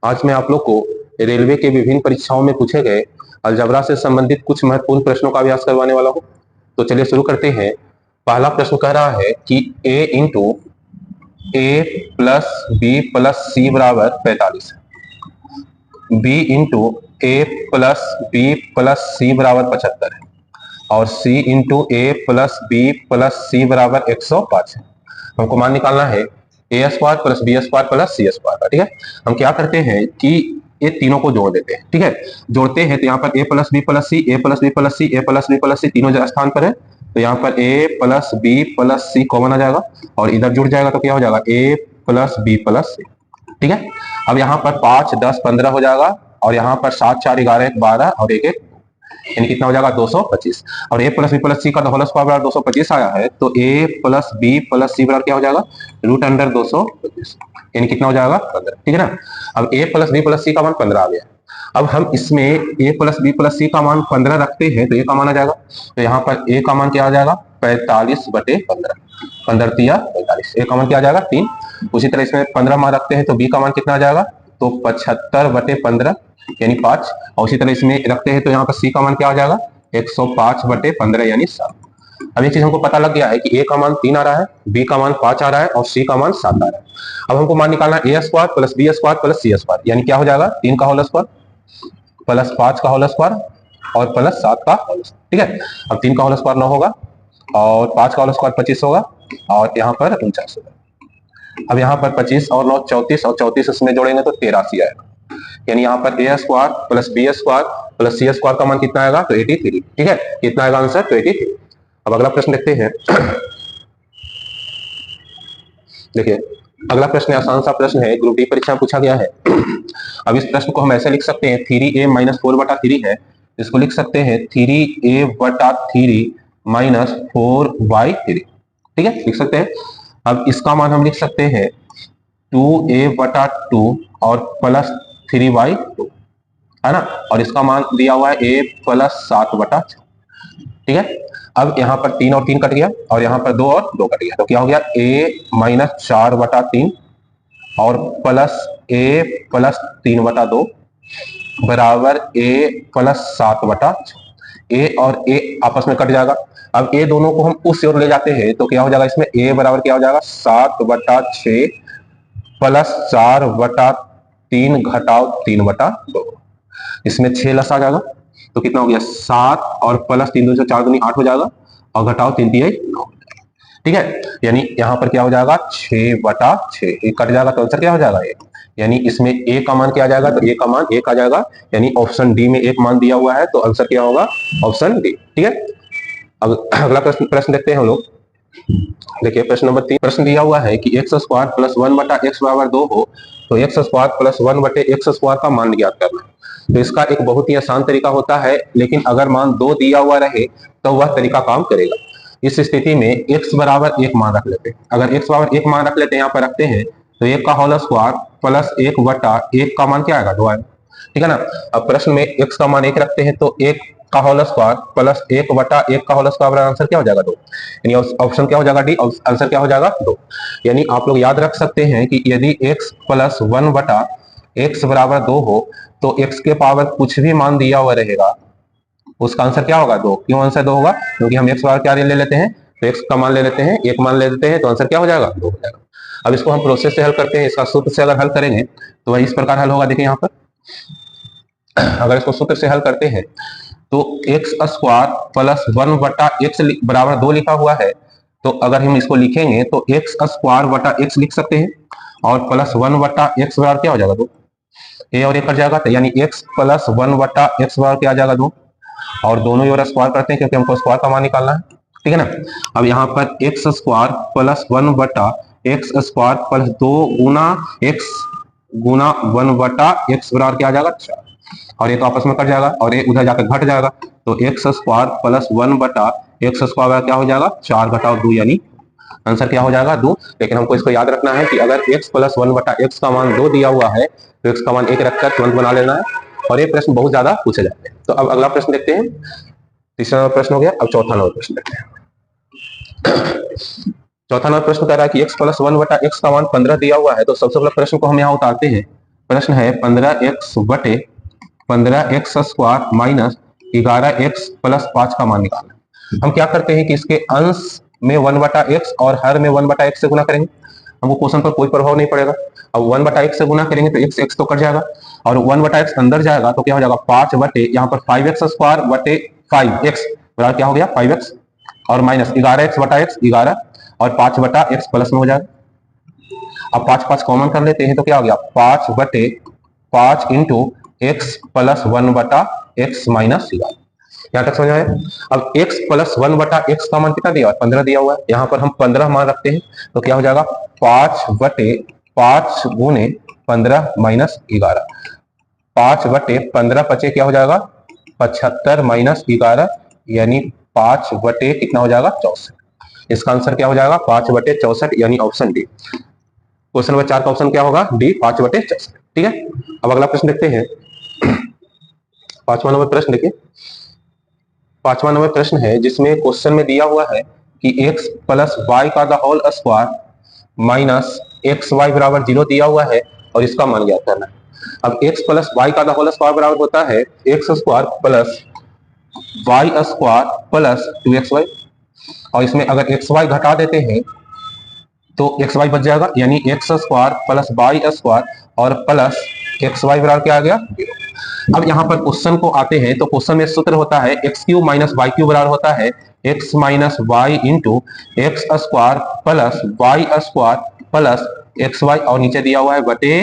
आज मैं आप लोग को रेलवे के विभिन्न परीक्षाओं में पूछे गए अलजबरा से संबंधित कुछ महत्वपूर्ण प्रश्नों का अभ्यास करवाने वाला हूं। तो चलिए शुरू करते हैं। पहला प्रश्न कह रहा है कि a into A plus B plus C बराबर 45 है, b into A plus B plus C बराबर 75 है और c into A plus B plus C बराबर 105 है। हमको मान निकालना है A square plus B square plus C square का। ठीक है, हम क्या करते हैं कि ये तीनों को जोड़ देते हैं। ठीक है, जोड़ते हैं तो यहाँ पर ए प्लस बी प्लस सी, ए प्लस बी प्लस सी, ए प्लस बी प्लस सी तीनों स्थान पर है, तो यहाँ पर ए प्लस बी प्लस सी कॉमन आ जाएगा और इधर जुड़ जाएगा तो क्या हो जाएगा ए प्लस बी प्लस सी। ठीक है, अब यहाँ पर 5 10 15 हो जाएगा और यहाँ पर 7 4 11 1 12 और 1 1 यानी कितना हो जाएगा 225 और ए प्लस बी प्लस सी का होल स्क्वायर बराबर 225 आया है, तो ए प्लस बी प्लस सी बराबर क्या हो जाएगा रूट अंडर 225 यानी कितना हो जाएगा 15। ठीक है ना, अब ए प्लस बी प्लस सी का मान 15 आ गया। अब हम इसमें ए प्लस बी प्लस सी का मान 15 रखते हैं तो ए का मान आ जाएगा, तो यहाँ पर ए का मान क्या आ जाएगा 45/15, 15 तिया 45, ए का मान क्या आ जाएगा 3। उसी तरह इसमें 15 मान रखते हैं तो बी का मान कितना आ जाएगा तो 75/15 यानी 5, और उसी तरह इसमें रखते हैं तो यहाँ पर सी का मान क्या आ जाएगा 105/15 यानी 7। अब एक चीज हमको पता लग गया है कि ए का मान 3 आ रहा है, बी का मान 5 आ रहा है और सी का मान 7 आ रहा है। अब हमको मान निकालना है A square plus B square plus C square यानी क्या हो जाएगा 3 का होल स्क्वायर प्लस 5 का होल स्क्वायर और प्लस 7 का होल स्क्वायर। ठीक है, अब 3 का होल स्क्वायर 9 होगा और 5 का होल स्क्वायर 25 होगा और यहाँ पर 49 होगा। अब यहाँ पर 25 और 9 34 और 34 इसमें जोड़ेंगे तो 83 आएगा, यानी यहाँ पर A square plus B square plus C square का मान कितना आएगा तो 83। ठीक है, कितना आएगा आंसर तो 83। अब अगला प्रश्न देखते हैं। देखिए अगला प्रश्न आसान सा प्रश्न है, ग्रुप डी परीक्षा में पूछा गया है। अब इस प्रश्न को हम ऐसे लिख सकते हैं 3a माइनस 4/3 है, इसको लिख सकते हैं 3a/3 माइनस 4/3। ठीक है, लिख सकते हैं। अब इसका मान हम लिख सकते हैं 2a/2 और प्लस 3/2 है ना, और इसका मान दिया हुआ है a प्लस 7/6। ठीक है, अब यहाँ पर 3 और 3 कट गया और यहाँ पर 2 और 2 कट गया, तो क्या हो गया a माइनस 4/3 और प्लस a प्लस 3/2 बराबर a प्लस 7/6। a और a आपस में कट जाएगा। अब a दोनों को हम उस ओर ले जाते हैं तो क्या हो जाएगा इसमें a बराबर क्या हो जाएगा 7/6 प्लस 4/3 घटाओ 3/2, इसमें 6 लस आ जाएगा तो कितना हो गया 7 और प्लस 3 2 4 दूनी 8 हो जाएगा और घटाओ 3 3 9। ठीक है, यानी यहाँ पर क्या हो जाएगा 6/6, एक कट जाएगा तो आंसर क्या हो जाएगा 1, यानी इसमें ए का मान क्या आ जाएगा तो ए का मान 1 आ जाएगा, यानी ऑप्शन डी में एक मान दिया हुआ है तो आंसर क्या होगा ऑप्शन डी। ठीक है, अब अगला प्रश्न देखते हैं हम लोग। देखिए प्रश्न नंबर 3, प्रश्न दिया हुआ है कि एक्स स्क्वायर प्लस 1/x बराबर 2 हो तो x square plus 1/x square का मान ज्ञात करना है। तो इसका एक बहुत ही आसान तरीका होता है, लेकिन अगर मान 2 दिया हुआ रहे तो वह तरीका काम करेगा। इस स्थिति में x बराबर 1 मान रख लेते हैं। अगर x बराबर 1 मान रख लेते हैं, यहाँ पर रखते हैं तो 1 का होल स्क्वायर प्लस 1/1 का मान क्या आएगा 2 आएगा। ठीक है ना, अब प्रश्न में x का मान 1 रखते हैं तो 1 का होल स्क्वायर प्लस 1/1 का होल स्क्वायर आंसर क्या हो जाएगा 2, यानी ऑप्शन क्या हो जाएगा डी, आंसर क्या हो जाएगा 2। यानी आप लोग याद रख सकते हैं कि यदि x प्लस 1/x बराबर 2 हो तो x के पावर कुछ भी मान दिया हुआ रहेगा उसका आंसर क्या होगा 2। क्यों आंसर 2 होगा, क्योंकि हम x बराबर क्या ले लेते हैं तो x का मान ले लेते हैं, 1 मान ले लेते हैं तो आंसर क्या हो जाएगा 2 हो जाएगा। अब इसको हम प्रोसेस से हल करते हैं, इसका सूत्र से अगर हल करेंगे तो वह इस प्रकार हल होगा। देखिए यहाँ पर अगर इसको सूत्र से हल करते हैं तो एक्स स्क्वायर प्लस 1/x बराबर 2 लिखा हुआ है, तो अगर हम इसको लिखेंगे तो एक्स स्क्वायर बटा एक्स लिख सकते हैं और प्लस 1/x बराबर क्या हो जाएगा 2, ए और ए कट जाएगा, तो यानी x प्लस 1/x बराबर क्या आ जाएगा 2, और दोनों ही ओर स्क्वायर करते हैं क्योंकि हमको स्क्वायर का मान निकालना है। ठीक है ना, अब यहाँ पर x square plus 1/x square plus 2 गुना x गुना 1/x बराबर क्या आ जाएगा 4, और ये तो आपस में कट जाएगा और ये उधर जाकर घट जाएगा, तो x square plus 1/x square क्या हो जाएगा 4 घटाओ 2 यानी आंसर क्या हो जाएगा 2। लेकिन हमको इसको याद रखना है कि अगर x प्लस 1/x का मान 2 दिया हुआ है तो x का मान 1 रखकर तुरंत बना लेना है, और ये प्रश्न बहुत ज्यादा पूछे जाते हैं। तो अब अगला प्रश्न देखते हैं, तीसरा नंबर प्रश्न हो गया। अब चौथा नंबर प्रश्न देखते हैं। चौथा नंबर प्रश्न कह रहा है कि x प्लस 1/x का मान 15 दिया हुआ है, तो सबसे पहले प्रश्न को हम यहाँ उतारते हैं प्रश्न है 15x बटे 15x² माइनस 11x प्लस 5 का मान निकालना। हम क्या करते हैं कि इसके अंश में 1/x और हर में 1/x से गुना करेंगे, हमको क्वेश्चन पर कोई प्रभाव नहीं पड़ेगा। अब 1/x से गुना करेंगे तो x तो कट जाएगा और 1/x अंदर जाएगा तो क्या हो जाएगा 5 बटे यहाँ पर 5x² बटे 5x बराबर क्या हो गया 5x और माइनस 11x बटा x 11 और 5/x प्लस में हो जाएगा। अब 5 5 कॉमन कर लेते हैं तो क्या हो गया 5 बटे 5 into x plus 1/x minus 11। यहाँ तक समझ आया। अब x प्लस 1/x का मान कितना दिया हुआ है 15 दिया हुआ है, यहाँ पर हम 15 मान रखते हैं तो क्या हो जाएगा 5 बटे 5 गुने 15 माइनस 11, 5 बटे 15 बचे क्या हो जाएगा 75 माइनस 11 यानी 5 बटे कितना हो जाएगा 64। इसका आंसर क्या हो जाएगा 5 बटे 64 यानी ऑप्शन डी। क्वेश्चन नंबर 4 का ऑप्शन क्या होगा डी 5 बटे 64। ठीक है, अब अगला प्रश्न देखते हैं। 5वां नंबर प्रश्न देखिए। 5वां नंबर प्रश्न है जिसमें क्वेश्चन में दिया हुआ है कि x प्लस वाई का the whole square minus x y बराबर 0 दिया हुआ है और इसका मान ज्ञात करना है। अब x प्लस वाई का द होल स्क्वायर बराबर होता है x² plus y square plus 2xy और इसमें अगर xy घटा देते हैं तो xy बच जाएगा यानी x² प्लस वाई स्क्वायर और प्लस xy बराबर क्या आ गया 0। अब यहाँ पर क्वेश्चन को आते हैं तो क्वेश्चन में सूत्र होता है x³ माइनस वाई क्यूब बराबर होता है x minus y into x² plus y square plus xy और नीचे दिया हुआ है बटे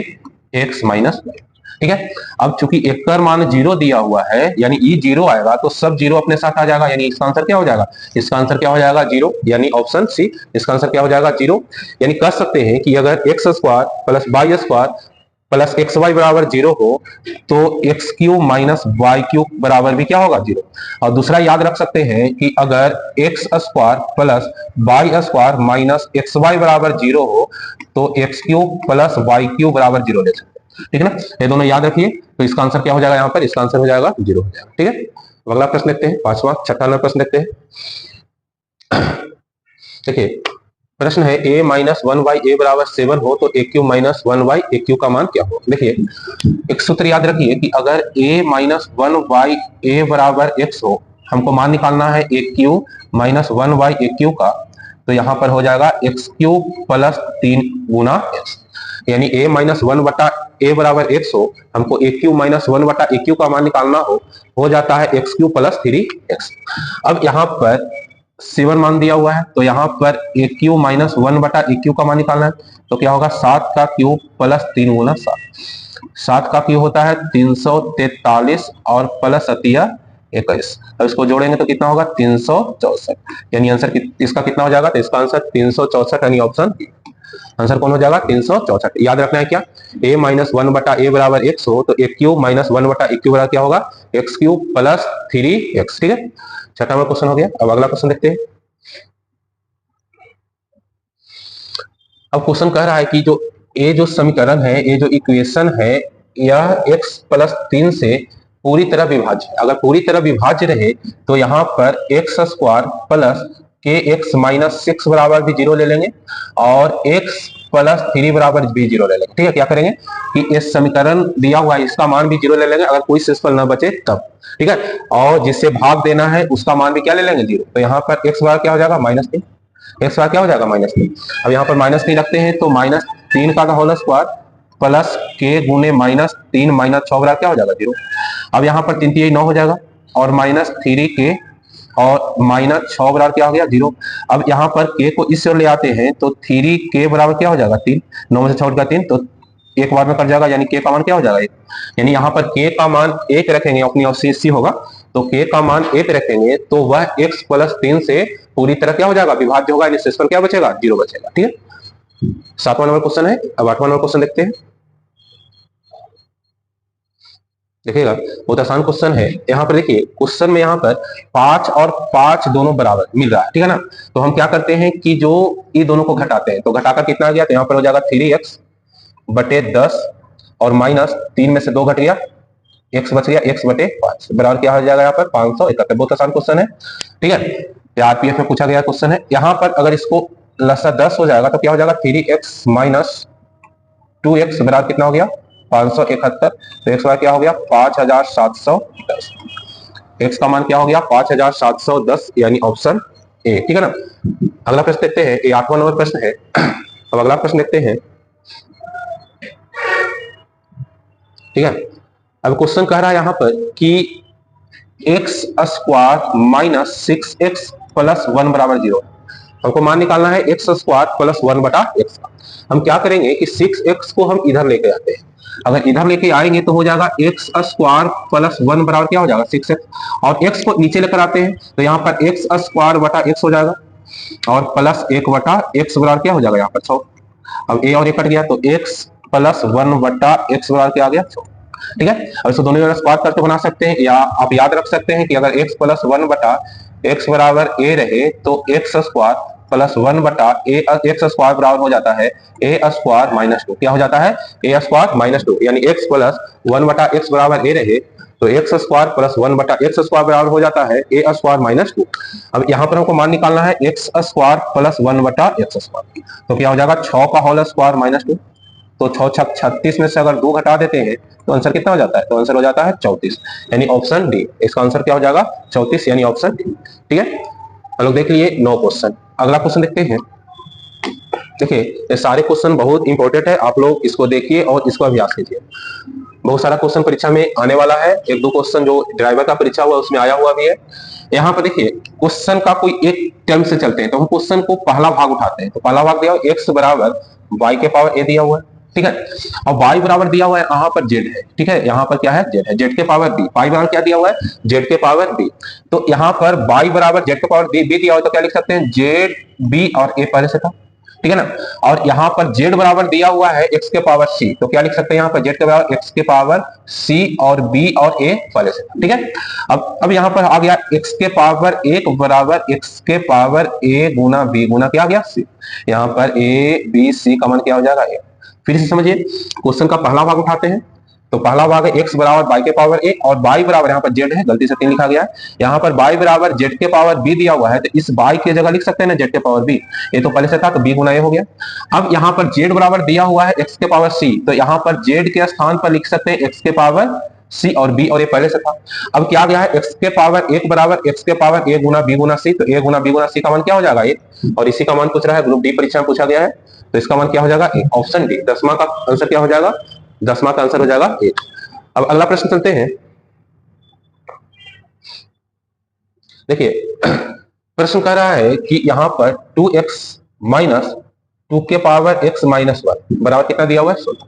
x माइनस वाई। ठीक है, अब चूंकि एक का मान 0 दिया हुआ है यानी ई 0 आएगा तो सब 0 अपने साथ आ जाएगा यानी इसका आंसर क्या हो जाएगा, इसका आंसर क्या हो जाएगा 0 यानी ऑप्शन सी। इसका आंसर क्या हो जाएगा 0। यानी कह सकते हैं कि अगर x² plus y square plus xy बराबर 0 हो तो x³ माइनस वाई क्यूब बराबर भी क्या होगा 0। और दूसरा याद रख सकते हैं कि अगर x² plus y square minus xy बराबर 0 हो तो x³ प्लस वाई क्यूब बराबर 0 ले सकते हैं। ठीक है ना, ये दोनों याद रखिए। तो इसका आंसर क्या हो जाएगा यहाँ पर, इसका आंसर हो जाएगा 0 हो जाएगा। ठीक है, अगला प्रश्न देखते हैं 5वां 56वां प्रश्न देखते हैं। देखिए प्रश्न है a माइनस 1/a बराबर 7 हो तो a³ माइनस 1/a³ का मान क्या हो। देखिए एक सूत्र याद रखिए कि अगर a माइनस 1/a बराबर x हो, हमको मान निकालना है a³ माइनस 1/a³ का, तो यहाँ पर हो जाएगा x³ प्लस 3 गुना x यानी a माइनस 1/a बराबर x हो, हमको a³ माइनस 1/a³ का मान निकालना हो जाता है x³ प्लस 3x। अब यहाँ पर 7 मान दिया हुआ है तो यहाँ पर a³ माइनस 1/a³ का मान निकालना है तो क्या होगा 7 का क्यूब प्लस 3 गुना 7 का क्यूब होता है 343 और प्लस 21। अब इसको जोड़ेंगे तो कितना होगा 364 यानी आंसर इसका कितना हो जाएगा, तो इसका आंसर 364 यानी ऑप्शन आंसर कौन हो जाएगा 364। याद रखना है क्या a माइनस 1/a बराबर x हो तो a³ माइनस 1/a³ बराबर क्या होगा x³ प्लस 3x। ठीक है, 6वां क्वेश्चन हो गया। अब अगला क्वेश्चन देखते हैं। अब क्वेश्चन कह रहा है कि जो समीकरण है, ये जो इक्वेशन है यह x प्लस 3 से पूरी तरह विभाज्य है। अगर पूरी तरह विभाज्य रहे तो यहाँ पर x² प्लस kx माइनस 6 बराबर भी 0 ले लेंगे और x प्लस 3 बराबर भी 0 ले लेंगे। ठीक है, क्या करेंगे कि इस समीकरण दिया हुआ है इसका मान भी 0 ले लेंगे अगर कोई शेषफल न बचे तब। ठीक है, और जिससे भाग देना है उसका मान भी क्या ले लेंगे 0। तो यहाँ पर x बार क्या हो जाएगा -3, x बार क्या हो जाएगा -3। अब यहाँ पर -3 रखते हैं तो -3 का होल स्क्वायर प्लस k गुने -3 माइनस 6 बराबर क्या हो जाएगा 0। अब यहाँ पर 3 3 9 हो जाएगा और -3k और -6 बराबर क्या हो गया 0। अब यहाँ पर k को इस ओर ले आते हैं तो 3k बराबर क्या हो जाएगा 3, 9 में से 6 का 3 तो एक बार में कट जाएगा यानी k का मान क्या हो जाएगा 1। यानी यहाँ पर k का मान 1 रखेंगे, अपनी अवशेषी होगा तो k का मान 1 रखेंगे तो वह x प्लस 3 से पूरी तरह क्या हो जाएगा विभाज्य होगा यानी शेषफल क्या बचेगा 0 बचेगा। ठीक है, 7वां नंबर क्वेश्चन है। अब 8वां नंबर क्वेश्चन देखते हैं। देखिएगा बहुत आसान क्वेश्चन है। यहाँ पर देखिए क्वेश्चन में यहाँ पर 5 और 5 दोनों बराबर मिल रहा है। ठीक है ना, तो हम क्या करते हैं कि जो ये दोनों को घटाते हैं तो घटाकर कितना आ गया, तो यहाँ पर हो जाएगा 3x बटे 10 और -3 में से 2 घट गया, x बच गया x बटे 5 बराबर क्या हो जाएगा यहाँ पर 571। बहुत आसान क्वेश्चन है। ठीक है, आरपीएफ में पूछा गया क्वेश्चन है। यहाँ पर अगर इसको लसा 10 हो जाएगा तो क्या हो जाएगा 3x माइनस 2x बराबर कितना हो गया 571, तो x क्या हो गया 5710, x का मान क्या हो गया 5710, यानी ऑप्शन ए। ठीक है ना। अगला प्रश्न देखते हैं, ये 8वां नंबर प्रश्न है। अब अगला प्रश्न देखते हैं। ठीक है, अब क्वेश्चन कह रहा है यहां पर कि x square minus 6x plus 1 बराबर 0। हमको मान निकालना है एक्स स्क्वायर प्लस 1 बटा एक्स का। हम क्या करेंगे कि 6x को हम इधर लेके आते हैं। अगर इधर लेके आएंगे तो हो जाएगा एक्स स्क्वायर प्लस 1 बराबर क्या हो जाएगा 6x, और x को नीचे लेकर आते हैं तो यहाँ पर एक्स स्क्वायर बटा x हो जाएगा, और प्लस 1 बटा x बराबर क्या हो जाएगा यहाँ पर 100। अब a और a कट गया तो x प्लस 1 बटा x बराबर क्या आ गया 100। ठीक है, अब इसको दोनों स्क्वायर करके बना सकते हैं, या आप याद रख सकते हैं कि अगर x प्लस 1 बटा x बराबर a रहे तो x स्क्वायर प्लस 1 बटा एक्स स्क्वायर बराबर हो जाता है a स्क्वायर माइनस 2। क्या हो जाता है a स्क्वायर माइनस 2, यानी x प्लस 1 बटा x बराबर a रहे तो एक्स स्क्वायर प्लस 1 बटा एक्स स्क्वायर बराबर हो जाता है a स्क्वायर माइनस 2। अब यहाँ पर हमको मान निकालना है एक्स स्क्वायर प्लस 1 बटा एक्स स्क्वायर, तो क्या हो जाएगा 6 का होल स्क्वायर माइनस 2, तो 6 छक 36 में से अगर 2 घटा देते हैं तो आंसर कितना हो जाता है, तो आंसर हो जाता है 34, यानी ऑप्शन डी। इसका आंसर क्या हो जाएगा 34, यानी ऑप्शन डी। ठीक है, हम लोग देख लिए 9 क्वेश्चन। अगला क्वेश्चन देखते हैं। देखिए ये सारे क्वेश्चन बहुत इंपॉर्टेंट है, आप लोग इसको देखिए और इसको अभ्यास कीजिए। बहुत सारा क्वेश्चन परीक्षा में आने वाला है, 1-2 क्वेश्चन जो ड्राइवर का परीक्षा हुआ उसमें आया हुआ भी है। यहाँ पर देखिए क्वेश्चन का कोई एक टर्म से चलते हैं तो हम क्वेश्चन को पहला भाग उठाते हैं। तो पहला भाग दिया हुआ x बराबर y के पावर a दिया हुआ है। ठीक है, और y बराबर दिया हुआ है यहाँ पर z है। ठीक है, यहाँ पर क्या है z है, z के पावर b। y बराबर क्या दिया हुआ है z के पावर b, तो यहाँ पर y बराबर z के पावर b दिया हुआ है, तो क्या लिख सकते हैं z b और a पहले से था। ठीक है ना, और यहाँ पर z बराबर दिया हुआ है x के पावर c, तो क्या लिख सकते हैं यहाँ पर z के बराबर x के पावर c और b और a पहले से। ठीक है, अब यहाँ पर आ गया x के पावर 1 बराबर x के पावर a गुना b गुना क्या आ गया c। यहाँ पर a b c का मान क्या हो जाएगा a। फिर से समझिए, क्वेश्चन का पहला भाग उठाते हैं। तो पहला भाग है x बराबर y के पावर a, और y बराबर यहाँ पर z है, गलती से 3 लिखा गया है। यहाँ पर y बराबर z के पावर b दिया हुआ है, तो इस y की जगह लिख सकते हैं ना z के पावर b, ये तो पहले से था तो b गुना a हो गया। अब यहाँ पर z बराबर दिया हुआ है x के पावर c, तो यहाँ पर z के स्थान पर लिख सकते हैं x के पावर c और b, और ये पहले से था। अब क्या गया है x के पावर 1 बराबर x के power a Guna b Guna c, तो a Guna b Guna c का मान क्या हो जाएगा 1, और इसी का मान पूछ रहा है, ग्रुप डी परीक्षा में पूछा गया है, तो इसका मान क्या हो जाएगा ऑप्शन डी। 10वां का आंसर क्या हो जाएगा, 10वां का आंसर हो जाएगा 1। अब अगला प्रश्न चलते हैं। देखिए प्रश्न कह रहा है कि यहाँ पर 2x माइनस 2 के पावर x माइनस 1 बराबर कितना दिया हुआ है 16।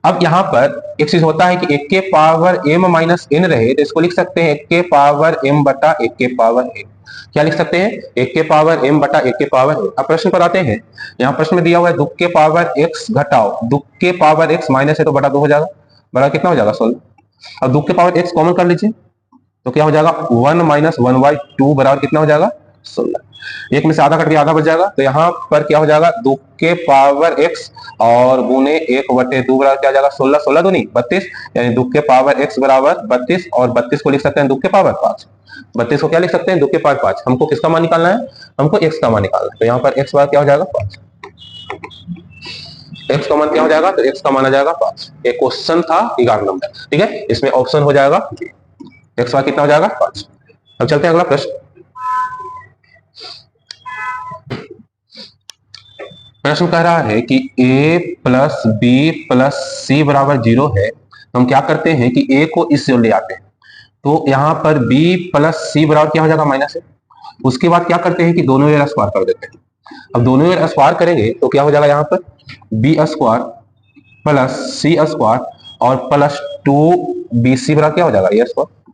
अब यहाँ पर एक चीज होता है कि 1 के पावर m माइनस n रहे तो इसको लिख सकते हैं 1 के पावर m बटा 1 के पावर n। क्या लिख सकते हैं 1 के पावर m बटा 1 के पावर n। अब प्रश्न पर आते हैं, यहाँ प्रश्न में दिया हुआ है 2 के पावर x घटाओ 2 के पावर x माइनस है तो बटा 2 हो जाएगा, बड़ा कितना हो जाएगा 16। अब 2 के पावर x कॉमन कर लीजिए तो क्या हो जाएगा 1 माइनस 1/2 बराबर कितना हो जाएगा 16। एक में से आधा कट के आधा बच जाएगा, तो यहाँ पर क्या हो जाएगा 2 के पावर x और गुने 1/2 बराबर क्या आ जाएगा 16, 16 दूनी 32, यानी 2 के पावर x बराबर 32, और 32 को लिख सकते हैं 2 के पावर 5। 32 को क्या लिख सकते हैं 2 के पावर 5। हमको किसका मान निकालना है, हमको x का मान निकालना है, तो यहाँ पर x बराबर क्या हो जाएगा 5। x का मान क्या हो जाएगा, तो x का मान आ जाएगा 5। एक क्वेश्चन था 11 नंबर। ठीक है, इसमें ऑप्शन हो जाएगा x बराबर कितना हो जाएगा 5। अब चलते हैं अगला प्रश्न। प्रश्न कह रहा है कि a plus b plus c बराबर 0 है, तो हम क्या करते हैं कि a को इस ओर ले आते हैं, तो यहाँ पर b प्लस c बराबर क्या हो जाएगा माइनस है। उसके बाद क्या करते हैं कि दोनों ओर स्क्वायर कर देते हैं। अब दोनों ओर स्क्वायर करेंगे तो क्या हो जाएगा यहाँ पर b square plus c square और प्लस 2bc बराबर क्या हो जाएगा a स्क्वायर।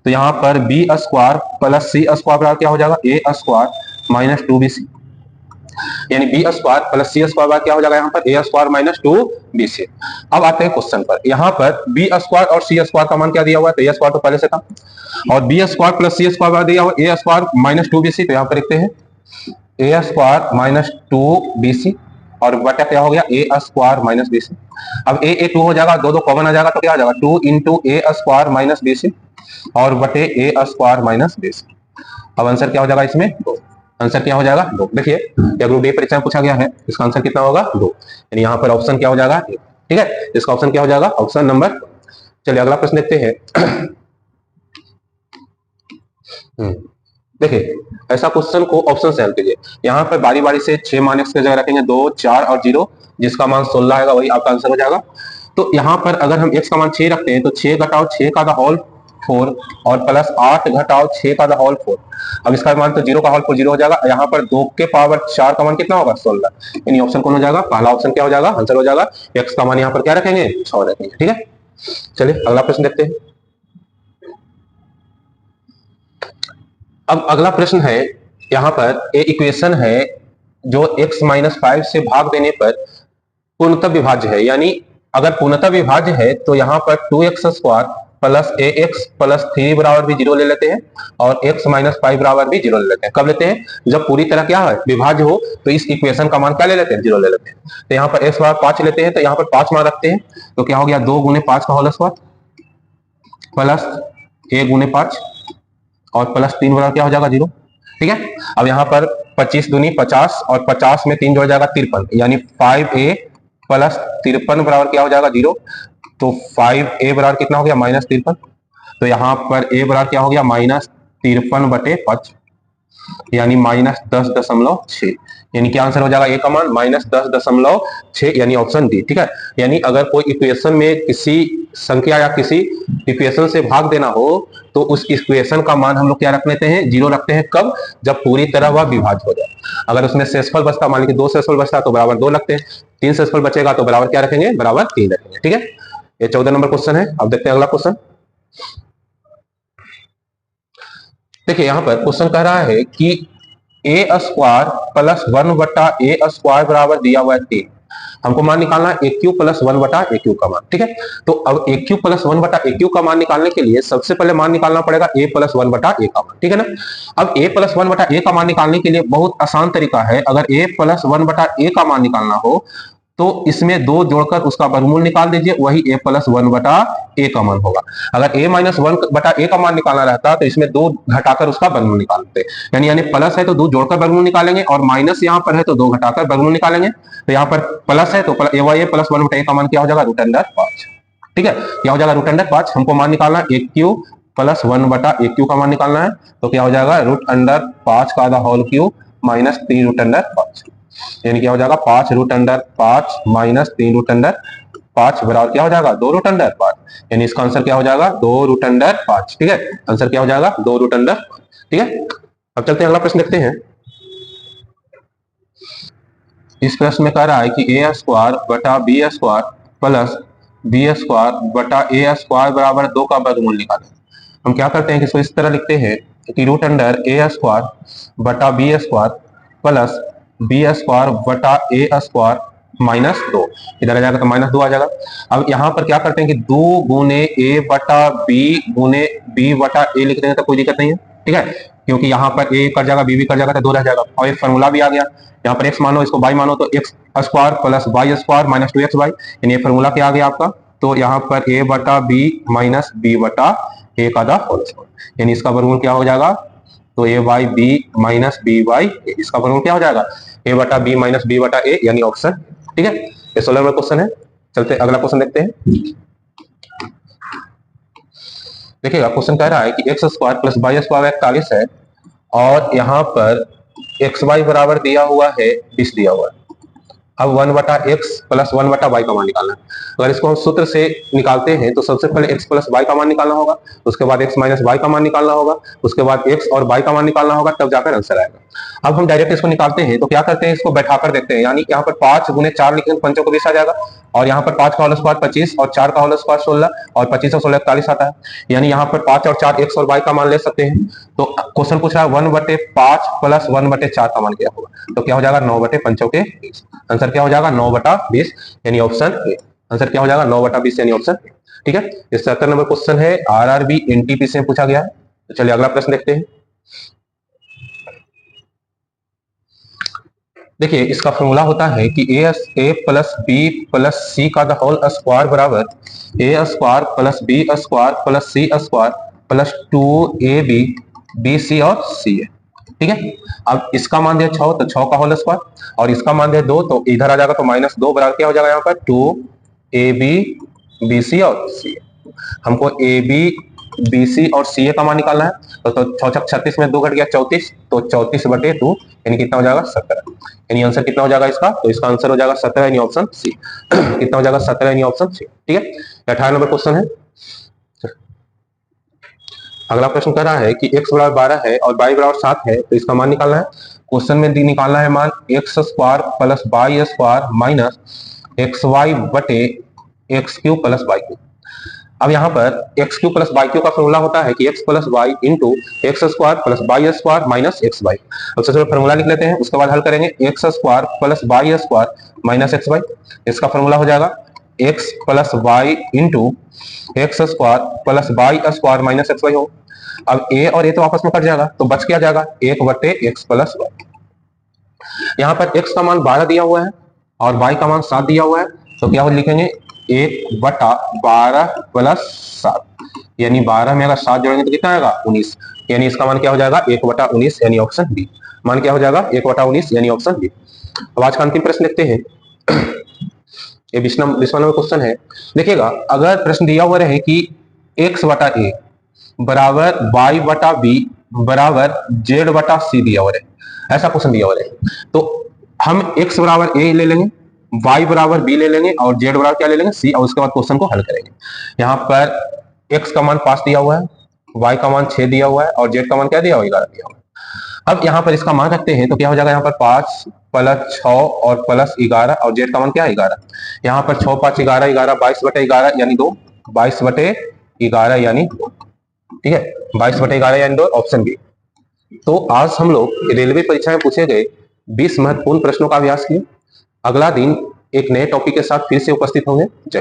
तो यहाँ पर b square plus c square बराबर क्या हो जाएगा a स्क्वायर माइनस 2bc, यानी B square plus C square क्या हो जाएगा यहाँ पर ए स्क्वायर माइनस 2bc। अब आते हैं क्वेश्चन पर, यहाँ पर बी स्क्वायर और सी स्क्वायर का मान क्या दिया हुआ है, तो ए स्क्वायर तो पहले से था, और B square plus C square दिया हुआ ए स्क्वायर माइनस 2bc, तो यहाँ पर लिखते हैं ए स्क्वायर माइनस 2bc और बटा क्या हो गया ए स्क्वायर माइनस bc। अब ए 2 हो जाएगा, दो कॉमन आ जाएगा, तो क्या हो जाएगा 2 इंटू ए स्क्वायर माइनस bc और बटे ए स्क्वायर माइनस bc। अब आंसर क्या हो जाएगा इसमें 2, आंसर क्या हो जाएगा 2। देखिए ग्रुप डी परीक्षा में पूछा गया है, इसका आंसर कितना होगा 2, यानी यहाँ पर ऑप्शन क्या हो जाएगा ठीक है, इसका ऑप्शन क्या हो जाएगा, ऑप्शन नंबर। चलिए अगला प्रश्न देखते हैं। देखिए ऐसा क्वेश्चन को ऑप्शन से हल कीजिए। यहाँ पर बारी बारी से 6 मान एक्स की जगह रखेंगे, 2, 4 और 0, जिसका मान 16 आएगा वही आपका आंसर हो जाएगा। तो यहाँ पर अगर हम x का मान 6 रखते हैं तो 6 घटाओ 6 का होल 4 और प्लस 8 घटाओ 6 का होल 4। अब इसका मान तो 0 का होल 4 0 हो जाएगा। यहाँ पर 2 के पावर 4 का मान कितना होगा, 16। यानी ऑप्शन कौन हो जाएगा, पहला ऑप्शन क्या हो जाएगा, आंसर हो जाएगा। x का मान यहाँ पर क्या रखेंगे, 6 रखेंगे। ठीक है, चलिए अगला प्रश्न देखते हैं। अब अगला प्रश्न है, यहाँ पर एक इक्वेशन है जो x-5 से भाग देने पर पूर्णतः विभाज्य है। यानी अगर पूर्णतः विभाज्य है तो यहाँ पर 2x² प्लस ax प्लस 3 बराबर भी 0 ले लेते हैं और x-5 बराबर भी 0 ले लेते हैं। कब लेते हैं, जब पूरी तरह क्या है, विभाज्य हो। तो इस इक्वेशन का मान क्या ले लेते हैं, 0 ले लेते हैं। तो यहाँ पर x बराबर 5 लेते हैं, तो यहाँ पर 5 मान रखते हैं, तो क्या हो गया 2 गुने 5 का होल स्क्वायर प्लस a गुने 5 और प्लस 3 बराबर क्या हो जाएगा, 0। ठीक है, अब यहाँ पर 25 दूनी 50 और 50 में 3 जोड़ जाएगा 53, यानी 5a प्लस 53 बराबर क्या हो जाएगा, 0। तो 5a बराबर कितना हो गया, -53। तो यहाँ पर a बराबर क्या हो गया, -53/5, यानी -10.6। यानी क्या आंसर हो जाएगा, ए का मान -10.6, यानी ऑप्शन डी। ठीक है, यानी अगर कोई इक्वेशन में किसी संख्या या किसी इक्वेशन से भाग देना हो तो उस इक्वेशन का मान हम लोग क्या रख लेते हैं, 0 रखते हैं। कब, जब पूरी तरह वह विभाज्य हो जाए। अगर उसमें शेषफल बचता, मान लीजिए 2 शेषफल बचता तो बराबर 2 लगते हैं, 3 शेषफल बचेगा तो बराबर क्या रखेंगे, बराबर 3 रखेंगे। ठीक है, ये 14 नंबर क्वेश्चन है। अब देखते हैं अगला क्वेश्चन। देखिए यहाँ पर क्वेश्चन कह रहा है कि a² प्लस 1/a² बराबर दिया हुआ है 3। हमको मान निकालना है AQ प्लस 1/AQ का मान। ठीक है, तो अब AQ प्लस 1/AQ का मान निकालने के लिए सबसे पहले मान निकालना पड़ेगा a प्लस 1/a का मान। ठीक है ना, अब a प्लस 1/a का मान निकालने के लिए बहुत आसान तरीका है। अगर a प्लस 1/a का मान निकालना हो तो इसमें 2 जोड़कर उसका वर्गमूल निकाल दीजिए, वही a प्लस 1/a का मान होगा। अगर a माइनस 1/a का मान निकालना रहता तो इसमें 2 घटाकर उसका वर्गमूल निकालते, यानी प्लस है तो 2 जोड़कर वर्गमूल निकालेंगे और माइनस यहाँ पर है तो 2 घटाकर वर्गमूल निकालेंगे। तो यहाँ पर प्लस है तो a प्लस 1/a का मान क्या हो जाएगा, √5। ठीक है, क्या हो जाएगा, √5। हमको मान निकालना AQ प्लस 1/AQ का मान निकालना है, तो क्या हो जाएगा, √5 का होल क्यूब माइनस 3√5, यानी क्या हो जाएगा 5√5 माइनस 3√5 बराबर क्या हो जाएगा, 2√5। यानी इसका आंसर क्या हो जाएगा, 2√5। ठीक है, आंसर क्या हो जाएगा, 2√5। ठीक है, अब चलते हैं अगला प्रश्न देखते हैं। इस प्रश्न में कह रहा है कि a² बटा b² प्लस b² बटा a² बराबर 2 का वर्गमूल निकालें। हम क्या करते हैं कि इसको इस तरह लिखते हैं कि √a² बटा b² प्लस b² बटा a² माइनस 2, इधर आ जाएगा तो -2 आ जाएगा। अब यहाँ पर क्या करते हैं कि 2 गुने a बटा b गुने b बटा a लिख देंगे तो कोई दिक्कत नहीं है। ठीक है, क्योंकि यहाँ पर a कर जाएगा b भी कर जाएगा तो 2 रह जाएगा और एक फॉर्मूला भी आ गया। यहाँ पर x मानो, इसको y मानो, तो x² plus y² minus 2xy, यानी ये फॉर्मूला क्या आ गया आपका। तो यहाँ पर a बटा b माइनस b बटा a का होल स्क्वायर, यानी इसका वर्गमूल क्या हो जाएगा, तो a by b minus b by a, इसका वर्गमूल क्या हो जाएगा, a बटा b माइनस b बटा a, यानी ऑप्शन। ठीक है, ये 16 नंबर क्वेश्चन है। चलते अगला क्वेश्चन देखते हैं। देखिएगा क्वेश्चन कह रहा है कि x² प्लस y² 41 है और यहाँ पर xy बराबर दिया हुआ है 20 दिया हुआ है। अब 1/x प्लस 1/y का मान निकालना है। अगर इसको हम सूत्र से निकालते हैं तो सबसे पहले x प्लस y का मान निकालना होगा, उसके बाद x माइनस y का मान निकालना होगा, उसके बाद x और y का मान निकालना होगा, तब जाकर आंसर आएगा। अब हम डायरेक्ट इसको निकालते हैं तो क्या करते हैं, इसको बैठाकर देखते हैं, यानी यहाँ पर 5 गुने 4 लिखेंगे, 5 को 20 आ जाएगा और यहाँ पर 5 का होल स्क्वायर 25 और 4 का होल स्क्वायर 16 और 25 और 16 41 आता है। यानी यहाँ पर 5 और 4 x और y का मान ले सकते हैं। तो क्वेश्चन पूछ रहा है 1/5 प्लस 1/4 का मान क्या होगा, तो क्या हो जाएगा 9/5 आंसर क्या हो जाएगा 9/20, यानी ऑप्शन ए। आंसर क्या हो जाएगा 9/20, यानी ऑप्शन ए। ठीक है, ये 77 नंबर क्वेश्चन है, RRB NTPC में पूछा गया है। तो चलिए अगला प्रश्न देखते हैं। देखिए इसका फॉर्मूला होता है कि a plus b plus c का होल स्क्वायर बराबर a² plus b² plus c² plus 2ab bc और c है। ठीक है, अब इसका मान दिया 6 तो 6 का होल स्क्वायर और इसका मान दिया 2 तो इधर आ जाएगा तो -2 बराबर क्या हो जाएगा यहाँ पर 2 ए बी बी सी और सी ए। हमको ए बी बी सी और सी ए का मान निकालना है। तो 6 36 में 2 घट गया 34, तो 34/2 यानी कितना हो जाएगा 17। यानी आंसर कितना हो जाएगा इसका, तो इसका आंसर हो जाएगा 17 यानी ऑप्शन सी। कितना हो जाएगा 17 यानी ऑप्शन सी। ठीक है, 18 नंबर क्वेश्चन है। अगला प्रश्न कह रहा है कि x बराबर 12 है और y बराबर 7 है, तो इसका मान निकालना है। क्वेश्चन में निकालना है मान x square plus y square minus x y बटे x cube plus y cube. अब यहाँ पर x cube plus y cube का फॉर्मूला होता है कि x plus y into x square plus y square minus x y. अब सबसे पहले फॉर्मूला लिख लेते हैं, उसके बाद हल करेंगे। X square plus y square minus x y, इसका फॉर्मूला हो जाएगा x plus y into x square plus y square minus x y हो। अब ए और ए तो आपस में कट जाएगा, तो बच क्या जाएगा 1/x प्लस वाई। यहाँ पर x का मान 12 दिया हुआ है और y का मान 7 दिया हुआ है, तो क्या हो लिखेंगे 1/12 प्लस 7, यानी 12 में अगर 7 जोड़ेंगे तो कितना आएगा 19, यानी इसका मान क्या हो जाएगा 1/19 यानी ऑप्शन बी। मान क्या हो जाएगा 1/19 यानी ऑप्शन बी। अब आज का अंतिम प्रश्न लिखते हैं। ये 20 नंबर क्वेश्चन है। देखिएगा, अगर प्रश्न दिया हुआ रहे कि x/a बराबर y/b बराबर z/c दिया हुआ रहे, ऐसा क्वेश्चन दिया हुआ रहे, तो हम x बराबर a ले लेंगे, y बराबर b ले लेंगे और z बराबर क्या ले लेंगे c, और उसके बाद क्वेश्चन को हल करेंगे। यहाँ पर x का मान 5 दिया हुआ है, y का मान 6 दिया हुआ है और z का मान क्या दिया हुआ 11 दिया हुआ है। अब यहाँ पर इसका मान रखते हैं तो क्या हो जाएगा, यहाँ पर 5 प्लस 6 और प्लस 11 और z का मान क्या है 11। यहाँ पर 6 5 11 11 22/11 यानी 2, 22/11 यानी 2। ठीक है, 22/11 यानी 2, ऑप्शन बी। तो आज हम लोग रेलवे परीक्षा में पूछे गए 20 महत्वपूर्ण प्रश्नों का अभ्यास किए। अगला दिन एक नए टॉपिक के साथ फिर से उपस्थित होंगे। जय